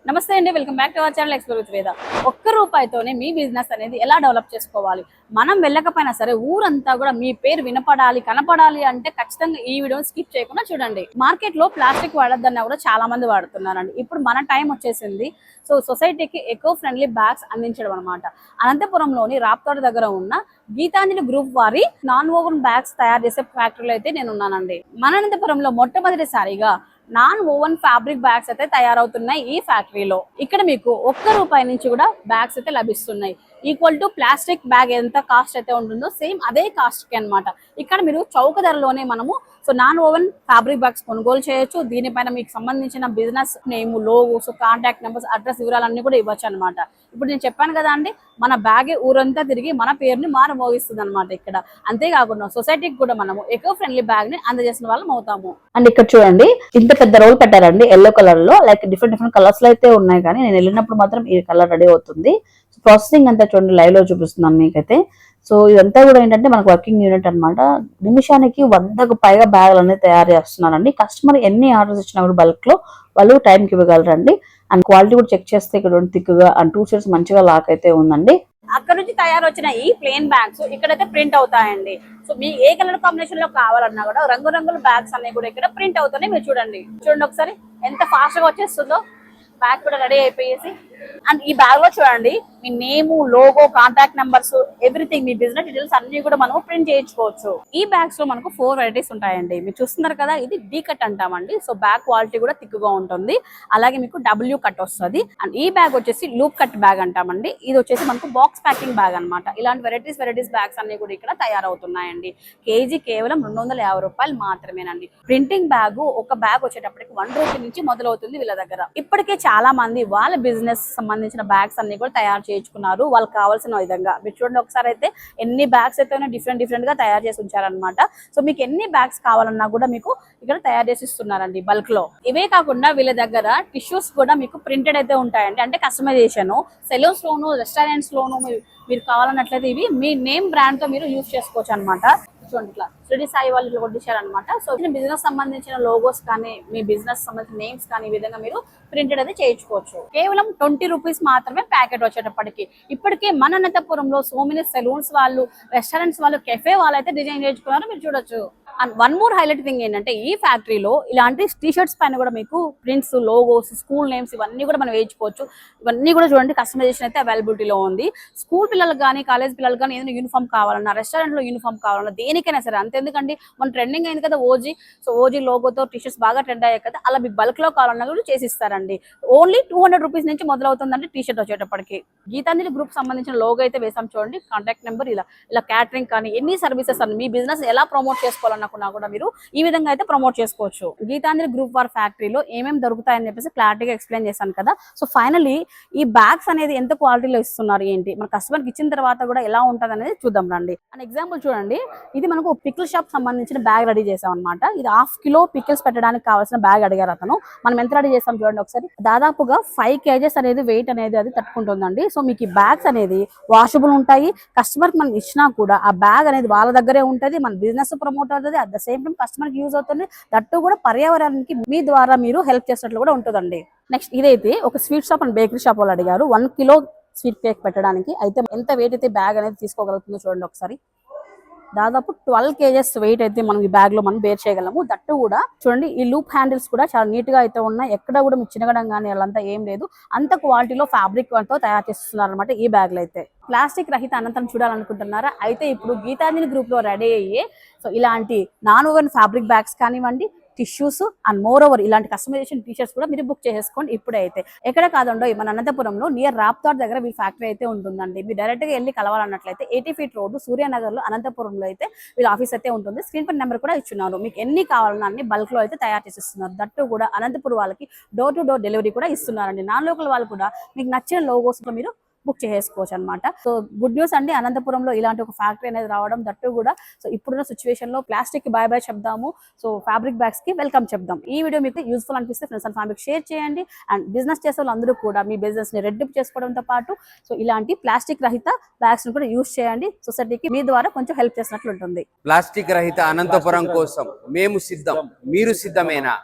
నమస్తే అండి, welcome back to our channel explore with వేద. ఒక్క రూపాయితోనే మీ బిజినెస్ అనేది ఎలా డెవలప్ చేసుకోవాలి, మనం వెళ్ళకపోయినా సరే ఊరంతా కూడా మీ పేరు వినపడాలి కనపడాలి అంటే ఖచ్చితంగా ఈ వీడియోని స్కిప్ చేయకుండా చూడండి. మార్కెట్ లో ప్లాస్టిక్ వాడద్దన్నా కూడా చాలా మంది వాడుతున్నారండి. ఇప్పుడు మన టైం వచ్చేసింది. సో సొసైటీకి ఎకో ఫ్రెండ్లీ బ్యాగ్స్ అందించడం అనమాట. అనంతపురంలోని రాప్తాడు దగ్గర ఉన్న గీతాంజలి గ్రూప్ వారి నాన్ ఓవెన్ బ్యాగ్స్ తయారు చేసే ఫ్యాక్టరీలో అయితే నేను ఉన్నానండి. మన అనంతపురంలో మొట్టమొదటిసారిగా నాన్ ఓవెన్ ఫ్యాబ్రిక్ బ్యాగ్స్ అయితే తయారవుతున్నాయి ఈ ఫ్యాక్టరీలో. ఇక్కడ మీకు ₹1 నుంచి కూడా బ్యాగ్స్ అయితే లభిస్తున్నాయి. ఈక్వల్ టు ప్లాస్టిక్ బ్యాగ్ ఎంత కాస్ట్ అయితే ఉంటుందో సేమ్ అదే కాస్ట్ కి అనమాట. ఇక్కడ మీరు చౌక ధరలోనే మనము నాన్ ఓవెన్ ఫ్యాబ్రిక్ బ్యాగ్స్ కొనుగోలు చేయొచ్చు. దీనిపైన మీకు సంబంధించిన business name, logos, contact numbers, address వివరాలన్నీ కూడా ఇవ్వచ్చు అనమాట. ఇప్పుడు నేను చెప్పాను కదా అండి, మన బ్యాగే ఊరంతా తిరిగి మన పేరుని మారమోగిస్తుంది అనమాట ఇక్కడ. అంతేకాకుండా సొసైటీకి కూడా మనము ఎకో ఫ్రెండ్లీ బ్యాగ్ ని అందజేసిన వాళ్ళం అవుతాము. అండ్ ఇక్కడ చూడండి, ఇంత పెద్ద రోల్ పెట్టారండి ఎల్లో కలర్ లో. లైక్ డిఫరెంట్ కలర్స్ లో అయితే ఉన్నాయి, కానీ నేను వెళ్ళినప్పుడు మాత్రం ఈ కలర్ రెడీ అవుతుంది. ప్రాసెసింగ్ అంతా చూడండి, లైవ్ లో చూపిస్తున్నాను మీకైతే. సో ఇదంతా కూడా ఏంటంటే మనకు వర్కింగ్ యూనిట్ అనమాట. నిమిషానికి 100కు పైగా బ్యాగులు అనేది తయారు చేస్తున్నారండి. కస్టమర్ ఎన్ని ఆర్డర్స్ ఇచ్చినా కూడా బల్క్ లో వాళ్ళు టైంకి ఇవ్వగలరండి. అండ్ క్వాలిటీ కూడా చెక్ చేస్తే ఇక్కడ థిక్గా అండ్ 2 సైడ్స్ మంచిగా లాక్ అయితే ఉందండి. అక్కడ నుంచి తయారు వచ్చిన ఈ ప్లేన్ బ్యాగ్స్ ఇక్కడైతే ప్రింట్ అవుతాయండి. సో మీ ఏ కలర్ కాంబినేషన్ లో కావాలన్నా కూడా రంగురంగుల బ్యాగ్స్ అన్ని కూడా ఇక్కడ ప్రింట్ అవుతాయి. మీరు చూడండి ఒకసారి ఎంత ఫాస్ట్ గా వచ్చేస్తుందో. బ్యాగ్ కూడా రెడీ అయిపోయేసి, అండ్ ఈ బ్యాగ్ లో చూడండి మీ name, logo, contact numbers, everything, మీ బిజినెస్ డీటెయిల్స్ అన్ని కూడా మనం ప్రింట్ చేయించుకోవచ్చు. ఈ బ్యాగ్స్ లో మనకు 4 వెరైటీస్ ఉంటాయండి. మీరు చూస్తున్నారు కదా, ఇది డీ కట్ అంటామండి. సో బ్యాగ్ క్వాలిటీ కూడా థిక్గా ఉంటుంది. అలాగే మీకు W కట్ వస్తుంది. అండ్ ఈ బ్యాగ్ వచ్చేసి లూప్ కట్ బ్యాగ్ అంటామండి. ఇది వచ్చేసి మనకు బాక్స్ ప్యాకింగ్ బ్యాగ్ అనమాట. ఇలాంటి వెరైటీస్ బ్యాగ్స్ అన్ని కూడా ఇక్కడ తయారవుతున్నాయండి. కేజీ కేవలం ₹250 మాత్రమేనండి. ప్రింటింగ్ బ్యాగ్ ఒక బ్యాగ్ వచ్చేటప్పటికి ₹1 నుంచి మొదలవుతుంది వీళ్ళ దగ్గర. ఇప్పటికే చాలా మంది వాళ్ళ బిజినెస్ సంబంధించిన బ్యాగ్స్ అన్ని కూడా తయారు చేయించుకున్నారు వాళ్ళకి కావాల్సిన విధంగా. మీరు చూడండి ఒకసారి అయితే ఎన్ని బ్యాగ్స్ అయితే డిఫరెంట్ గా తయారు చేసి ఉంచారనమాట. సో మీకు ఎన్ని బ్యాగ్స్ కావాలన్నా కూడా మీకు ఇక్కడ తయారు చేసి ఇస్తున్నారండి బల్క్ లో. ఇవే కాకుండా వీళ్ళ దగ్గర టిష్యూస్ కూడా మీకు ప్రింటెడ్ అయితే ఉంటాయండి. అంటే కస్టమైజేషన్ సెలూన్స్ లోను, రెస్టారెంట్స్ లోను మీరు కావాలన్నట్లయితే ఇవి మీ నేమ్ బ్రాండ్ తో మీరు యూజ్ చేసుకోవచ్చు అనమాట. చూడండి, ఇట్లా శ్రీ సాయి వాళ్ళు కొట్టించారనమాట. సో బిజినెస్ సంబంధించిన లోగోస్ కానీ, మీ బిజినెస్ సంబంధించిన నేమ్స్ కానీ ఈ విధంగా మీరు ప్రింటెడ్ అయితే చేయించుకోవచ్చు. కేవలం ₹20 మాత్రమే ప్యాకెట్ వచ్చేటప్పటికి. ఇప్పటికే మన అనంతపురంలో సో మెనీ సెలూన్స్ వాళ్ళు, రెస్టారెంట్స్ వాళ్ళు, కెఫే వాళ్ళు అయితే డిజైన్ చేయించుకున్నారు. మీరు చూడొచ్చు. And one more highlight thing ఏంటంటే, ఈ ఫ్యాక్టరీలో ఇలాంటి టీషర్ట్స్ పైన కూడా మీకు ప్రింట్స్, లోగోస్, స్కూల్ నేమ్స్ ఇవన్నీ కూడా మనం వేయించుకోవచ్చు. ఇవన్నీ కూడా చూడండి, కస్టమైజేషన్ అయితే అవైలబిలిటీలో ఉంది. స్కూల్ పిల్లలకు కానీ, కాలేజ్ పిల్లలకు కానీ ఏదైనా యూనిఫామ్ కావాలన్నా, రెస్టారెంట్ లో యూనిఫామ్ కావాలన్నా, దేనికైనా సరే అంతే. ఎందుకండి మన ట్రెండింగ్ అయింది కదా ఓజీ. సో ఓజీ లోగోతో టీషర్ట్స్ బాగా ట్రెండ్ అయ్యాయి కదా, అలా మీకు బల్క్ లో కావాలన్నా కూడా చేసి ఇస్తారండి. ఓన్లీ ₹200 నుంచి మొదలవుతుందండి టీషర్ట్ వచ్చేటప్పటికి. గీతాంజలి గ్రూప్ సంబంధించిన లోగో అయితే వేసాం చూడండి, కాంటాక్ట్ నెంబర్, ఇలా క్యాటరింగ్ కానీ ఎన్ని సర్వీసెస్ అన్ని మీ బిజినెస్ ఎలా ప్రమోట్ చేసుకోవాలన్నా కూడా మీరు ఈ విధంగా అయితే ప్రమోట్ చేసుకోవచ్చు. గీతాంజలి గ్రూప్ వార్ ఫ్యాక్టరీలో ఏమేమి దొరుకుతాయని చెప్పేసి క్లారిటీగా ఎక్స్ప్లెయిన్ చేశాను కదా. సో ఫైనలీ ఈ బ్యాగ్స్ అనేది ఎంత క్వాలిటీలో ఇస్తున్నారు ఏంటి, మన కస్టమర్ కి ఇచ్చిన తర్వాత కూడా ఎలా ఉంటుంది అనేది చూద్దాం రండి. అండ్ ఎగ్జాంపుల్ చూడండి, ఇది మనకు పికిల్ షాప్ సంబంధించిన బ్యాగ్ రెడీ చేసాం అనమాట. ఇది ½ కిలో పికిల్స్ పెట్టడానికి కావాల్సిన బ్యాగ్ అడిగారు అతను. మనం ఎంత రెడీ చేసాం చూడండి ఒకసారి. దాదాపుగా 5 kgs అనేది వెయిట్ అనేది అది తట్టుకుంటుందండి. సో మీకు ఈ బ్యాగ్స్ అనేది వాషబుల్ ఉంటాయి. కస్టమర్ కి మనం ఇచ్చినా కూడా ఆ బ్యాగ్ అనేది వాళ్ళ దగ్గరే ఉంటుంది. మన బిజినెస్ ప్రమోట్ అవుతుంది, at the same time customer కి యూజ్ అవుతుంది. దట్టు కూడా పర్యావరణానికి మీ ద్వారా మీరు హెల్ప్ చేసినట్లు కూడా ఉంటుందండి. నెక్స్ట్ ఇదైతే ఒక sweet shop and bakery shop వాళ్ళు అడిగారు 1 కిలో స్వీట్ కేక్ పెట్టడానికి. అయితే ఎంత వెయిట్ అయితే బ్యాగ్ అనేది తీసుకోగలుగుతుందో చూడండి ఒకసారి. దాదాపు 12 kgs వెయిట్ అయితే మనం ఈ బ్యాగ్ లో మనం బేర్ చేయగలము. దట్టు కూడా చూడండి, ఈ లూప్ హ్యాండిల్స్ కూడా చాలా నీట్ గా అయితే ఉన్నాయి. ఎక్కడ కూడా మీకు చిన్నగడం కానీ అలాంతా ఏం లేదు. అంత క్వాలిటీలో ఫ్యాబ్రిక్ తో తయారు చేస్తున్నారు అనమాట ఈ బ్యాగ్లు అయితే. ప్లాస్టిక్ రహిత అనంతరం చూడాలనుకుంటున్నారా? అయితే ఇప్పుడు గీతాంజలి గ్రూప్ లో రెడీ అయ్యే ఇలాంటి నాన్ ఓవెన్ ఫ్యాబ్రిక్ బ్యాగ్స్ కానివ్వండి, టిష్యూస్ అండ్ మోర్ ఓవర్ ఇలాంటి కస్టమైజేషన్ టీషర్ట్స్ కూడా మీరు బుక్ చేసుకోండి ఇప్పుడే. అయితే ఎక్కడ కాదండో మన అనంతపురంలో నియర్ రాప్తాడ్ దగ్గర వీళ్ళ ఫ్యాక్టరీ అయితే ఉంటుందండి. మీరు డైరెక్ట్ గా వెళ్ళి కలవాలన్నట్లయితే 80 ఫీట్ రోడ్డు సూర్యనగర్ లో అనంతపురంలో అయితే వీళ్ళ ఆఫీస్ అయితే ఉంటుంది. స్క్రీన్ పై నెంబర్ కూడా ఇచ్చున్నారు. మీకు ఎన్ని కావాలన్నా అన్ని బల్క్ లో అయితే తయారు చేసి ఇస్తున్నారు. దట్టు కూడా అనంతపురం వాళ్ళకి డోర్ టు డోర్ డెలివరీ కూడా ఇస్తున్నారండి. నాన్ లోకల్ వాళ్ళు కూడా మీకు నచ్చిన లోగోస్ లో మీరు బుక్ చేసుకోవచ్చు అనమాట. సో గుడ్ న్యూస్ అండి, అనంతపురంలో ఇలాంటి ఒక ఫ్యాక్టరీ అనేది రావడం. దట్టు కూడా సో ఇప్పుడున్న సిచ్యువేషన్ లో ప్లాస్టిక్ కి బై చెప్దాము, సో ఫ్యాబ్రిక్ బ్యాగ్స్ కి వెల్కమ్ చెప్దాం. ఈ వీడియో మీకు యూస్ఫుల్ అనిపిస్తే ఫ్రెండ్స్ అండ్ ఫ్యామిలీకి షేర్ చేయండి. అండ్ బిజినెస్ చేసే వాళ్ళందరూ కూడా మీ బిజినెస్ ని రెడ్యూప్ చేసుకోవడంతో పాటు సో ఇలాంటి ప్లాస్టిక్ రహిత బ్యాగ్స్ ని కూడా యూజ్ చేయండి. సొసైటీకి మీ ద్వారా కొంచెం హెల్ప్ చేసినట్లు ఉంటుంది. ప్లాస్టిక్ రహిత అనంతపురం కోసం మేము సిద్ధం, మీరు సిద్ధమేనా?